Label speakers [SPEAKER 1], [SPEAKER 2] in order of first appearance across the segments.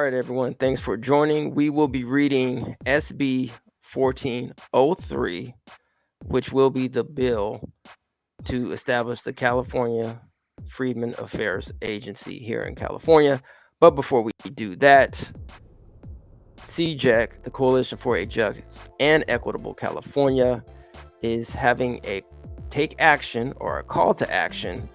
[SPEAKER 1] right, everyone. Thanks for joining. We will be reading SB 1403, which will be the bill to establish the California Freedmen Affairs Agency here in California. But before we do that, CJEC, the Coalition for a Just and Equitable California, is having a take action or a call to action.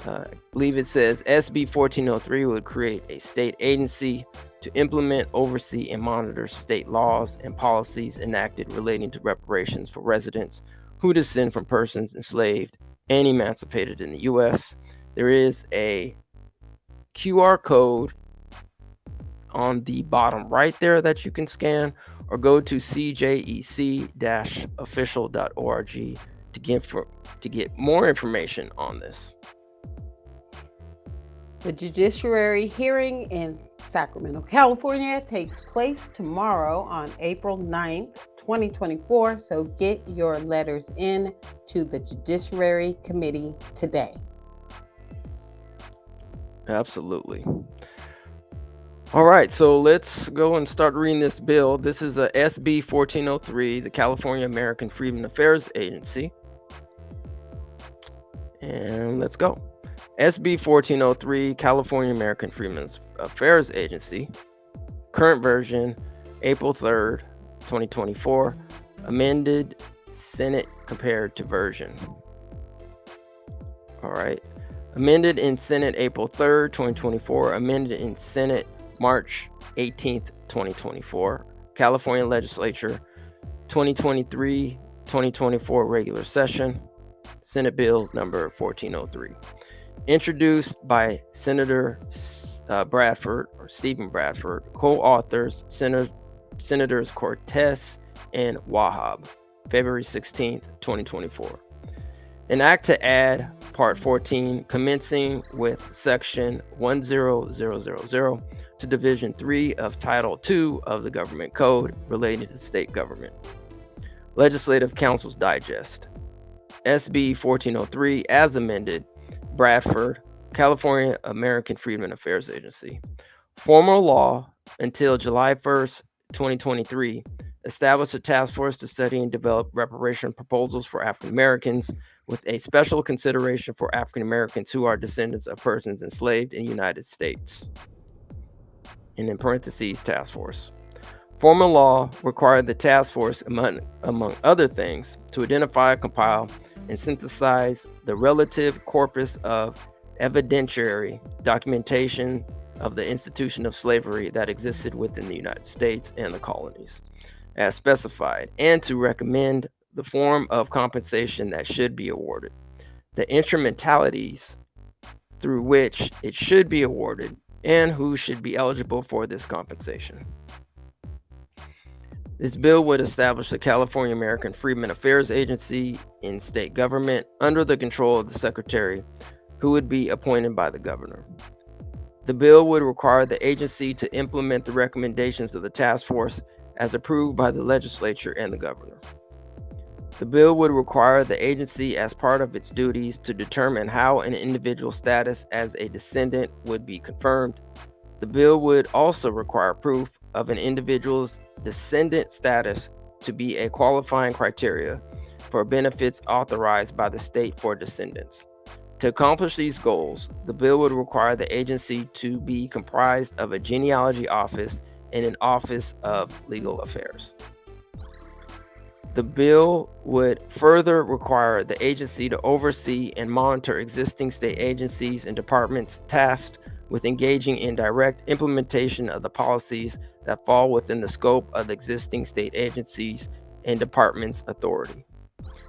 [SPEAKER 1] I believe it says SB 1403 would create a state agency to implement, oversee, and monitor state laws and policies enacted relating to reparations for residents who descend from persons enslaved and emancipated in the U.S. There is a QR code on the bottom right there that you can scan, or go to cjec-official.org to get more information on this.
[SPEAKER 2] The judiciary hearing in Sacramento, California takes place tomorrow on April 9th, 2024. So get your letters in to the Judiciary Committee today.
[SPEAKER 1] Absolutely. All right, so let's go and start reading this bill. This is a SB 1403, the California American Freedmen Affairs Agency. And let's go. SB 1403, California American Freedmen Affairs Agency. Current version, April 3rd, 2024. Amended Senate compared to version. All right. Amended in Senate April 3rd, 2024. Amended in Senate March 18th, 2024. California Legislature 2023-2024 regular session. Senate Bill number 1403. Introduced by Senator Bradford or Stephen Bradford. Co-authors Senators Cortez and Wahab. February 16th, 2024. An act to add Part 14, commencing with Section 10000 to Division 3 of Title 2 of the Government Code relating to state government. Legislative Council's Digest. SB 1403, as amended, Bradford, California American Freedmen Affairs Agency. Formal law until July 1st, 2023, established a task force to study and develop reparation proposals for African Americans, with a special consideration for African Americans who are descendants of persons enslaved in the United States. And in parentheses, task force. Formal law required the task force, among other things, to identify, compile, and synthesize the relative corpus of evidentiary documentation of the institution of slavery that existed within the United States and the colonies, as specified, and to recommend the form of compensation that should be awarded, the instrumentalities through which it should be awarded, and who should be eligible for this compensation. This bill would establish the California American Freedmen Affairs Agency in state government under the control of the Secretary, who would be appointed by the governor. The bill would require the agency to implement the recommendations of the task force as approved by the legislature and the governor. The bill would require the agency, as part of its duties, to determine how an individual's status as a descendant would be confirmed. The bill would also require proof of an individual's descendant status to be a qualifying criteria for benefits authorized by the state for descendants. To accomplish these goals, the bill would require the agency to be comprised of a genealogy office and an office of legal affairs. The bill would further require the agency to oversee and monitor existing state agencies and departments tasked with engaging in direct implementation of the policies that fall within the scope of existing state agencies and departments' authority,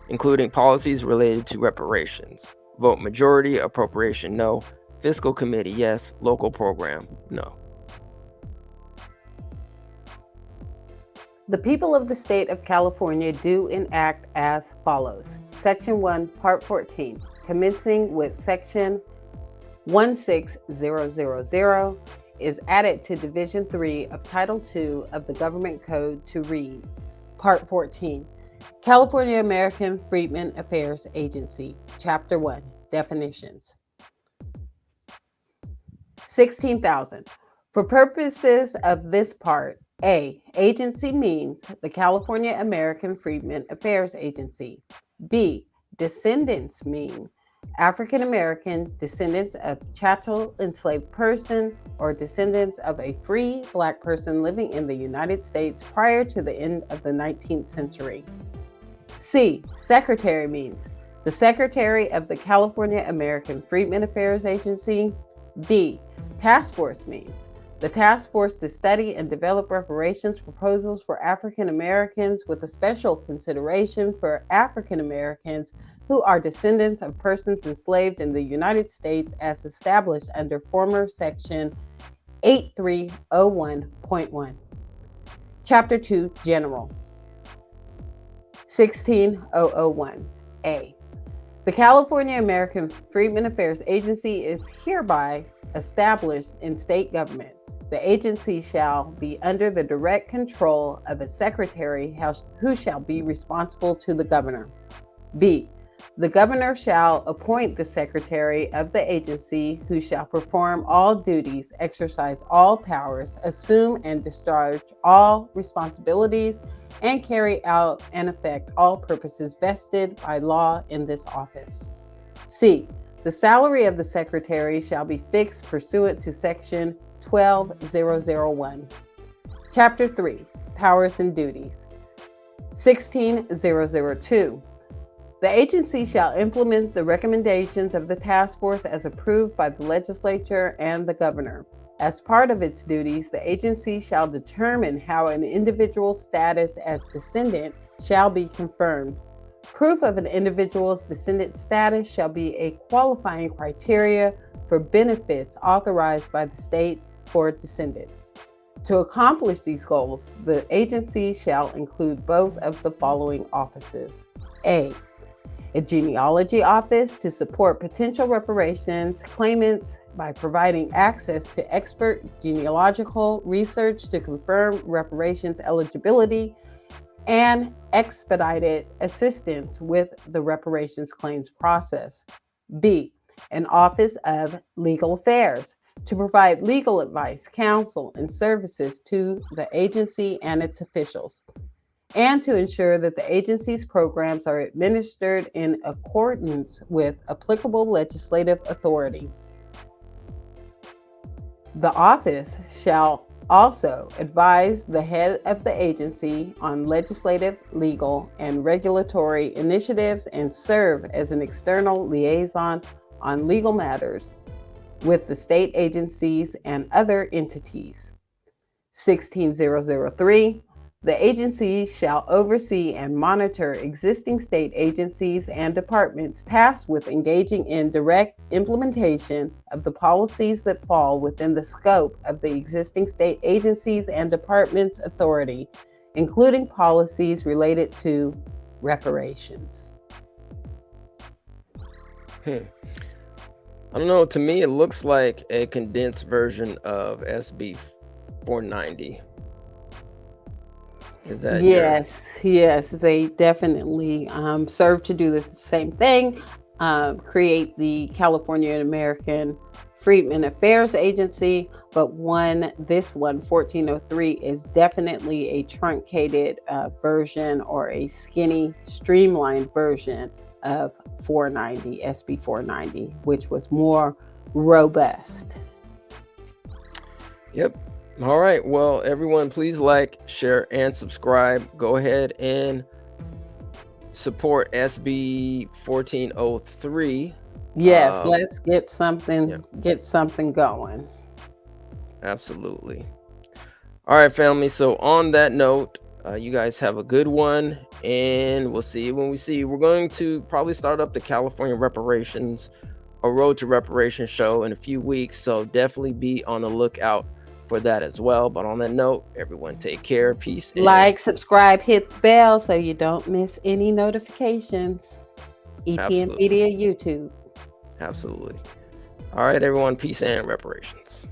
[SPEAKER 1] including policies related to reparations. Vote majority, appropriation no, fiscal committee yes, local program no.
[SPEAKER 2] The people of the state of California do enact as follows. Section 1, Part 14, commencing with Section 16000, is added to Division 3 of Title 2 of the Government Code to read, Part 14, California American Freedmen Affairs Agency, Chapter 1, Definitions. 16,000. For purposes of this part, A, agency means the California American Freedmen Affairs Agency. B, descendants mean African American descendants of chattel enslaved person or descendants of a free Black person living in the United States prior to the end of the 19th century. C, secretary means the secretary of the California American Freedmen Affairs Agency. D, task force means the task force to study and develop reparations proposals for African Americans with a special consideration for African Americans who are descendants of persons enslaved in the United States as established under former section 8301.1. Chapter 2, General. 16001A. The California American Freedmen Affairs Agency is hereby established in state government. The agency shall be under the direct control of a secretary who shall be responsible to the governor. B. The governor shall appoint the secretary of the agency who shall perform all duties, exercise all powers, assume and discharge all responsibilities, and carry out and effect all purposes vested by law in this office. C. The salary of the secretary shall be fixed pursuant to section 12001. Chapter 3, Powers and Duties. 16002. The agency shall implement the recommendations of the task force as approved by the legislature and the governor. As part of its duties, the agency shall determine how an individual's status as descendant shall be confirmed. Proof of an individual's descendant status shall be a qualifying criteria for benefits authorized by the state for descendants. To accomplish these goals, the agency shall include both of the following offices. A genealogy office to support potential reparations claimants by providing access to expert genealogical research to confirm reparations eligibility and expedited assistance with the reparations claims process. B, an office of legal affairs to provide legal advice, counsel, and services to the agency and its officials, and to ensure that the agency's programs are administered in accordance with applicable legislative authority. The office shall also advise the head of the agency on legislative, legal, and regulatory initiatives and serve as an external liaison on legal matters with the state agencies and other entities. 16003. The agency shall oversee and monitor existing state agencies and departments tasked with engaging in direct implementation of the policies that fall within the scope of the existing state agencies and departments' authority, including policies related to reparations.
[SPEAKER 1] I don't know. To me, it looks like a condensed version of SB 490. Is that
[SPEAKER 2] yes, they definitely serve to do the same thing, create the California American Freedmen Affairs Agency, but this one, 1403, is definitely a truncated version or a skinny, streamlined version of 490, SB 490, which was more robust.
[SPEAKER 1] Yep. All right. Well, everyone, please like, share, and subscribe. Go ahead and support SB 1403.
[SPEAKER 2] Yes, let's get something going.
[SPEAKER 1] Absolutely. All right, family. So on that note, you guys have a good one, and we'll see you when we see you. We're going to probably start up the California Reparations, a Road to Reparations show in a few weeks. So definitely be on the lookout for that as well. But on that note, everyone take care. Peace.
[SPEAKER 2] Like, subscribe, hit the bell so you don't miss any notifications. ETN Media YouTube.
[SPEAKER 1] Absolutely. All right, everyone. Peace and reparations.